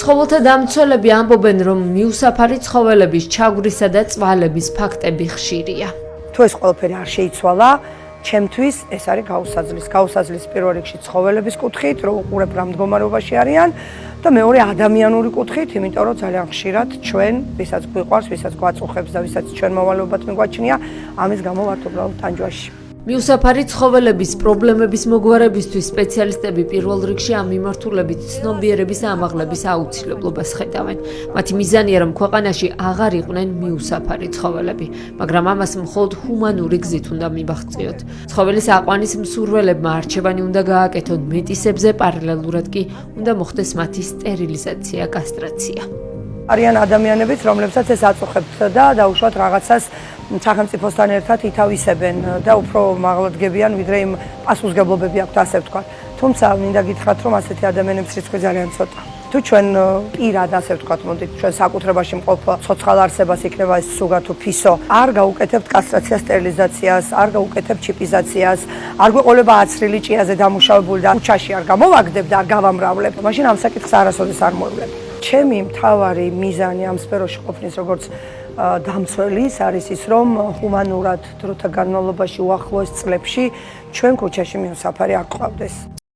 ცხოველთა დამცველები ამბობენ, რომ მიუსაფარი ცხოველების ჩაგვრისა და წვალების ფაქტები ხშირია. თუ ეს ყველაფერი არ შეიცვალა, ჩემთვის ეს არის გაუსაძლის. გაუსაძლის პირველ რიგში ცხოველების კუთხით, რომ უყურებ რა მდგომარეობაში არიან და მეორე ადამიანური კუთხით, იმიტომ რომ ძალიან ხშირად ჩვენ, ვისაც გვიყვარს, ვისაც გვაწუხებს და ვისაც ჩვენ მოვალეობად მიგვაჩნია, ამის გამო ვართ უბრალოდ ტანჯვაში. მიუსაფარი ცხოველების პრობლემების მოგვარებისთვის სპეციალისტები პირველ რიგში ამ მიმართულებით ცნობიერების ამაღლების აუცილებლობას ხედავენ. მათი მიზანია, რომ ქვეყანაში აღარ იყვნენ მიუსაფარი ცხოველები, მაგრამ ამას მხოლოდ ჰუმანური გზით უნდა მივაღწიოთ. ცხოველის აყვანის მსურველებმა არჩევანი უნდა გააკეთონ მეტისებზე, პარალელურად კი უნდა მოხდეს მათი სტერილიზაცია, კასტრაცია. არიან ადამიანებიც, რომლებსაც ეს აწუხებთ და დაუშვათ რაღაცას სახელმწიფოსთან ერთად ითავისებენ და უფრო მაღლა დგებიან, ვიდრე იმ პასუხისმგებლობები აქვთ, ასე ვთქვათ. თუმცა მინდა გითხრათ, რომ ასეთი ადამიანების რიცხვი ძალიან ცოტა. თუ ჩვენ პირად, ასე ვთქვათ, მოდით ჩვენ საკუთრებაში მყოფ ცოცხალ არსებას, იქნება ეს სუგა თუ ფისო, არ გაუკეთებთ კასტრაციას, სტერილიზაციას, არ გაუკეთებთ ჩიპიზაციას, არ გვეყოლება აცრილი ჭიაზე დამუშავებული და ქუჩაში არ გამოვაგდებ და არ გავამრავლებთ, მაშინ ამ საკითხს არასოდეს არ მოვლებ. ჩემი მთავარი მიზანი ამ სფეროში ყოფნის როგორც დამცველის არის ის, რომ ჰუმანურად დროთა განმავლობაში უახლოეს წლებში ჩვენ ქუჩაში მიუსაფარი არ გყავდეს.